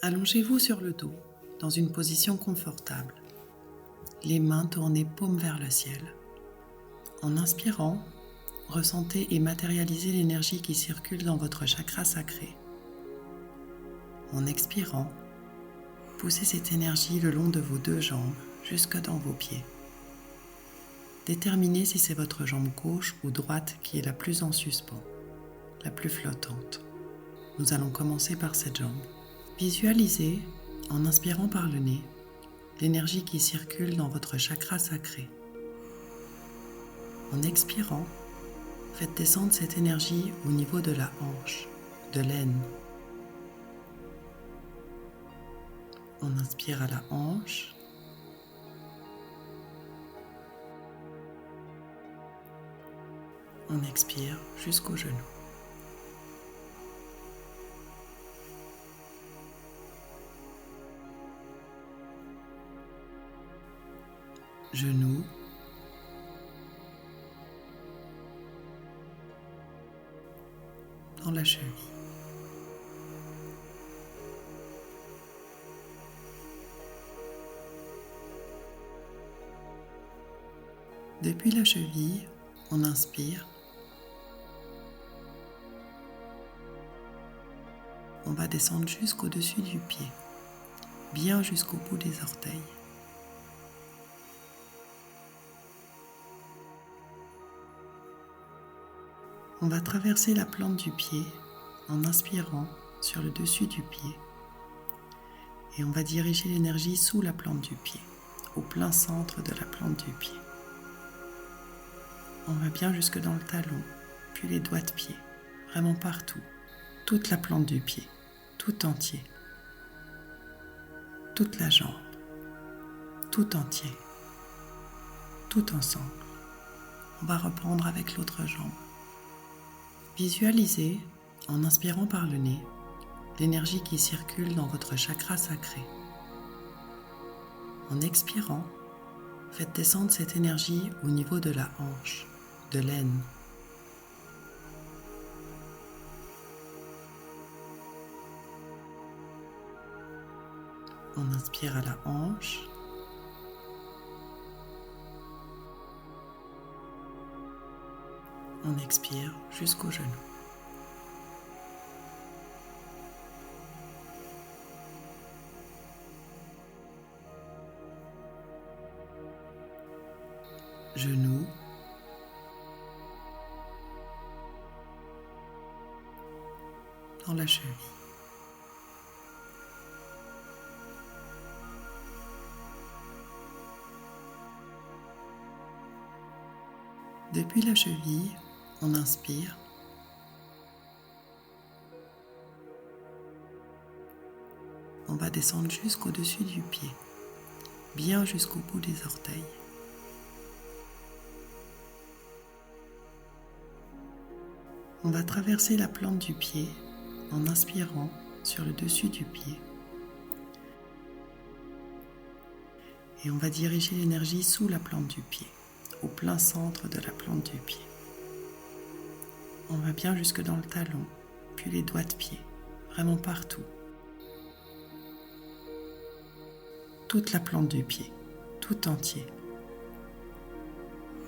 Allongez-vous sur le dos, dans une position confortable. Les mains tournées paume vers le ciel. En inspirant, ressentez et matérialisez l'énergie qui circule dans votre chakra sacré. En expirant, poussez cette énergie le long de vos deux jambes jusque dans vos pieds. Déterminez si c'est votre jambe gauche ou droite qui est la plus en suspens, la plus flottante. Nous allons commencer par cette jambe. Visualisez, en inspirant par le nez, l'énergie qui circule dans votre chakra sacré. En expirant, faites descendre cette énergie au niveau de la hanche, de l'aine. On inspire à la hanche. On expire jusqu'au genou. Genou. Dans la cheville. Depuis la cheville, on inspire. On va descendre jusqu'au-dessus du pied, bien jusqu'au bout des orteils. On va traverser la plante du pied en inspirant sur le dessus du pied et on va diriger l'énergie sous la plante du pied, au plein centre de la plante du pied. On va bien jusque dans le talon, puis les doigts de pied, vraiment partout, toute la plante du pied, tout entier, toute la jambe, tout entier, tout ensemble. On va reprendre avec l'autre jambe. Visualisez, en inspirant par le nez, l'énergie qui circule dans votre chakra sacré. En expirant, faites descendre cette énergie au niveau de la hanche, de l'aine. On inspire à la hanche. On expire jusqu'au genou. Genou. Dans la cheville. Depuis la cheville, on inspire. On va descendre jusqu'au-dessus du pied, bien jusqu'au bout des orteils. On va traverser la plante du pied en inspirant sur le dessus du pied. Et on va diriger l'énergie sous la plante du pied, au plein centre de la plante du pied. On va bien jusque dans le talon, puis les doigts de pied, vraiment partout. Toute la plante du pied, tout entier.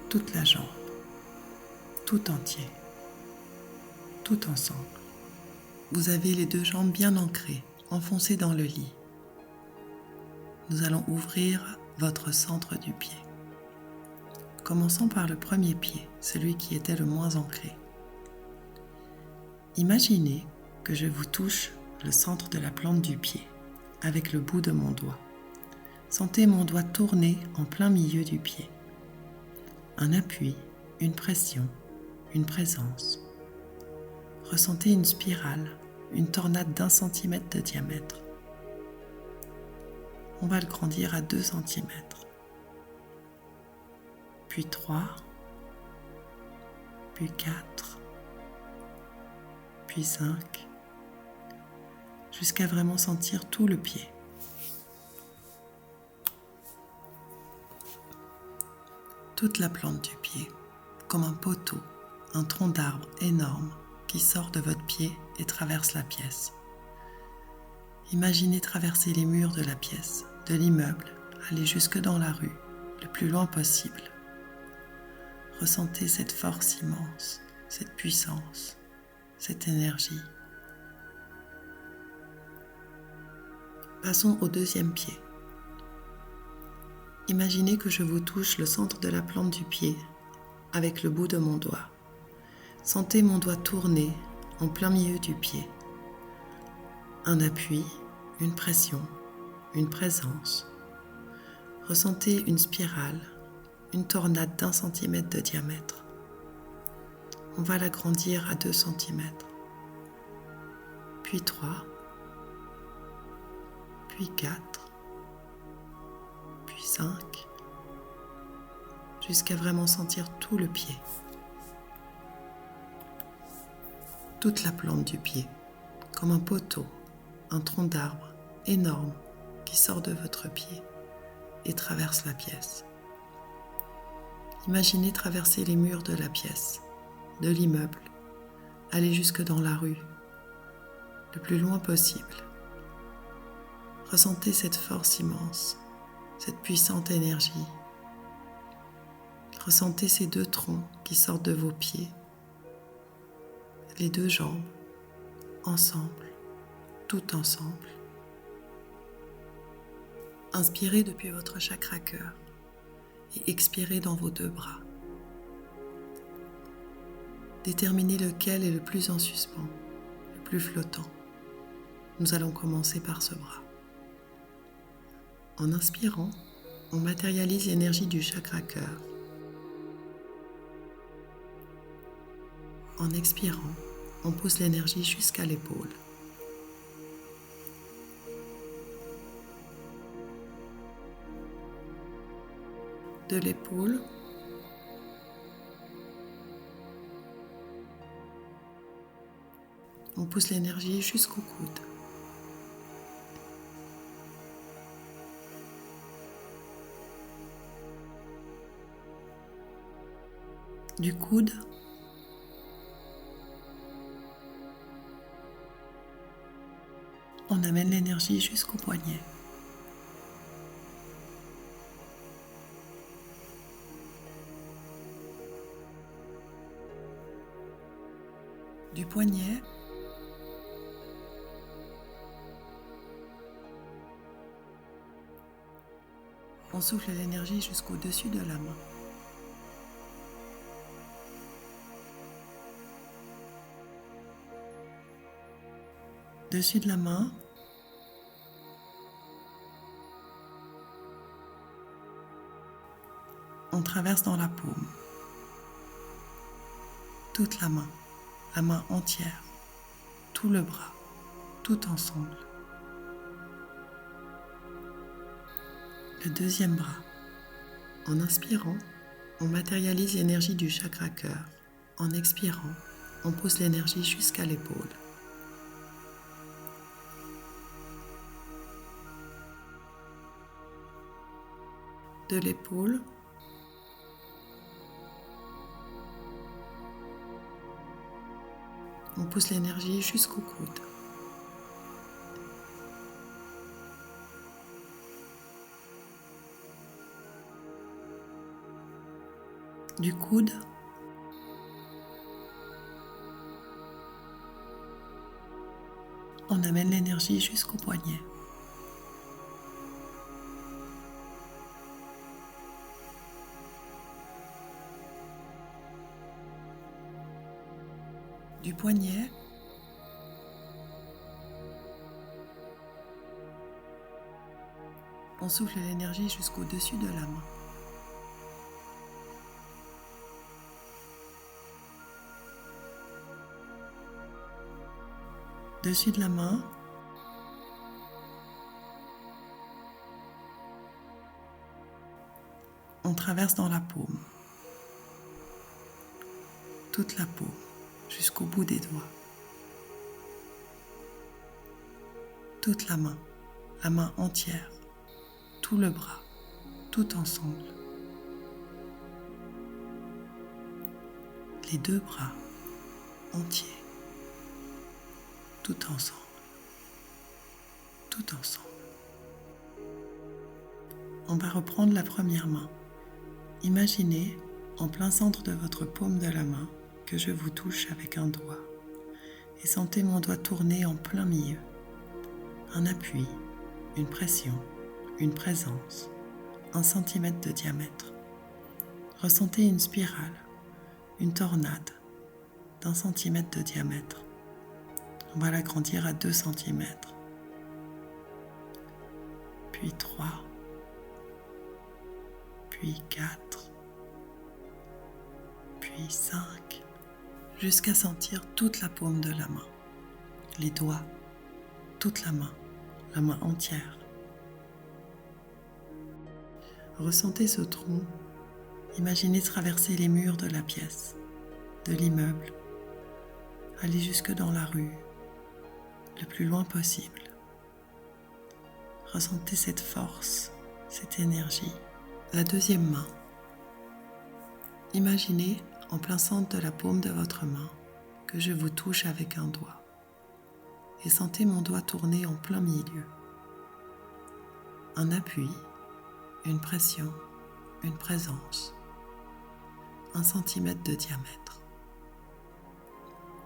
Toute la jambe, tout entier, tout ensemble. Vous avez les deux jambes bien ancrées, enfoncées dans le lit. Nous allons ouvrir votre centre du pied. Commençons par le premier pied, celui qui était le moins ancré. Imaginez que je vous touche le centre de la plante du pied avec le bout de mon doigt. Sentez mon doigt tourner en plein milieu du pied. Un appui, une pression, une présence. Ressentez une spirale, une tornade d'1 centimètre de diamètre. On va le grandir à 2 centimètres. Puis 3, puis 4, puis 5, jusqu'à vraiment sentir tout le pied. Toute la plante du pied, comme un poteau, un tronc d'arbre énorme qui sort de votre pied et traverse la pièce. Imaginez traverser les murs de la pièce, de l'immeuble, aller jusque dans la rue, le plus loin possible. Ressentez cette force immense, cette puissance, cette énergie. Passons au deuxième pied. Imaginez que je vous touche le centre de la plante du pied avec le bout de mon doigt. Sentez mon doigt tourner en plein milieu du pied. Un appui, une pression, une présence. Ressentez une spirale, une tornade d'1 centimètre de diamètre. On va l'agrandir à 2 centimètres, puis 3, puis 4, puis 5, jusqu'à vraiment sentir tout le pied, toute la plante du pied, comme un poteau, un tronc d'arbre énorme qui sort de votre pied et traverse la pièce. Imaginez traverser les murs de la pièce, de l'immeuble, aller jusque dans la rue, le plus loin possible. Ressentez cette force immense, cette puissante énergie. Ressentez ces 2 troncs qui sortent de vos pieds, les 2 jambes, ensemble, tout ensemble. Inspirez depuis votre chakra cœur et expirez dans vos 2 bras. Déterminez lequel est le plus en suspens, le plus flottant. Nous allons commencer par ce bras. En inspirant, on matérialise l'énergie du chakra cœur. En expirant, on pousse l'énergie jusqu'à l'épaule. De l'épaule, on pousse l'énergie jusqu'au coude. Du coude, on amène l'énergie jusqu'au poignet. Du poignet, on souffle l'énergie jusqu'au-dessus de la main. Dessus de la main, on traverse dans la paume. Toute la main entière, tout le bras, tout ensemble. Le deuxième bras. En inspirant, on matérialise l'énergie du chakra cœur. En expirant, on pousse l'énergie jusqu'à l'épaule. De l'épaule, on pousse l'énergie jusqu'au coude. Du coude, on amène l'énergie jusqu'au poignet. Du poignet, on souffle l'énergie jusqu'au-dessus de la main. Dessus de la main, on traverse dans la paume. Toute la paume, jusqu'au bout des doigts. Toute la main entière, tout le bras, tout ensemble. Les 2 bras entiers, tout ensemble. tout ensemble. On va reprendre la première main. Imaginez en plein centre de votre paume de la main que je vous touche avec un doigt et sentez mon doigt tourner en plein milieu. Un appui, une pression, une présence, 1 cm de diamètre. Ressentez une spirale, une tornade d'1 cm de diamètre. On va l'agrandir à 2 cm, puis 3, puis 4, puis 5, jusqu'à sentir toute la paume de la main, les doigts, toute la main entière. Ressentez ce tronc, imaginez traverser les murs de la pièce, de l'immeuble, aller jusque dans la rue, le plus loin possible. Ressentez cette force, cette énergie. La deuxième main. Imaginez en plein centre de la paume de votre main que je vous touche avec un doigt et sentez mon doigt tourner en plein milieu. Un appui, une pression, une présence, 1 cm de diamètre.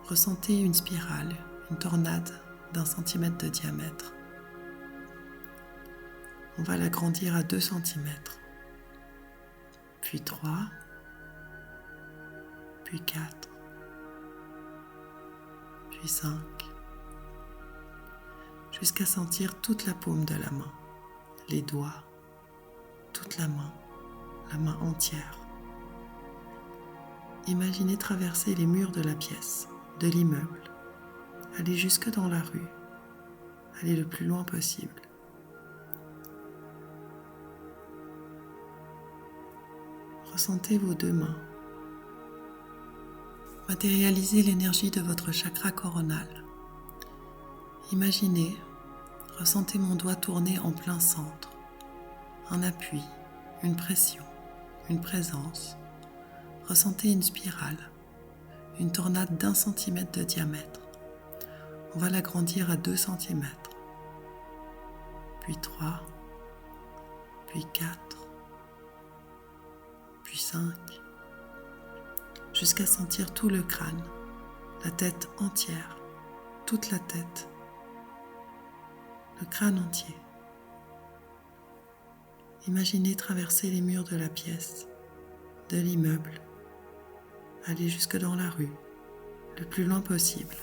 Ressentez une spirale, une tornade d'1 cm de diamètre. On va l'agrandir à 2 cm, puis 3, puis 4, puis 5, jusqu'à sentir toute la paume de la main, les doigts, toute la main entière. Imaginez traverser les murs de la pièce, de l'immeuble, aller jusque dans la rue, aller le plus loin possible. Ressentez vos deux mains. Matérialisez l'énergie de votre chakra coronal. Imaginez, ressentez mon doigt tourner en plein centre. Un appui, une pression, une présence. Ressentez une spirale, une tornade d'1 cm de diamètre. On va l'agrandir à 2 cm, puis 3, puis 4, puis 5, jusqu'à sentir tout le crâne, la tête entière, toute la tête, le crâne entier. Imaginez traverser les murs de la pièce, de l'immeuble, aller jusque dans la rue, le plus loin possible.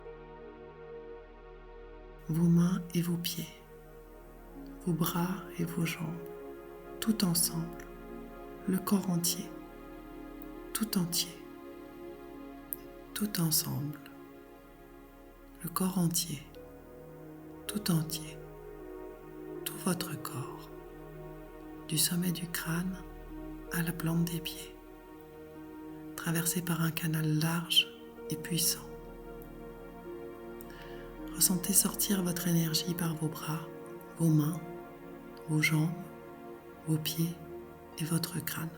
Vos mains et vos pieds, vos bras et vos jambes, tout ensemble, le corps entier, tout entier, tout ensemble, le corps entier, tout entier, tout votre corps, du sommet du crâne à la plante des pieds, traversé par un canal large et puissant. Ressentez sortir votre énergie par vos bras, vos mains, vos jambes, vos pieds et votre crâne.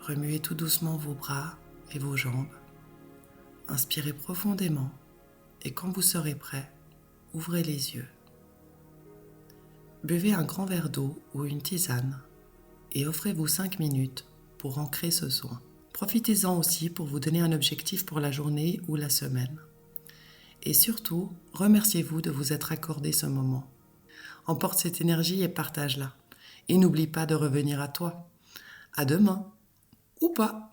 Remuez tout doucement vos bras et vos jambes. Inspirez profondément et quand vous serez prêt, ouvrez les yeux. Buvez un grand verre d'eau ou une tisane et offrez-vous 5 minutes pour ancrer ce soin. Profitez-en aussi pour vous donner un objectif pour la journée ou la semaine. Et surtout, remerciez-vous de vous être accordé ce moment. Emporte cette énergie et partage-la. Et n'oublie pas de revenir à toi. À demain, ou pas.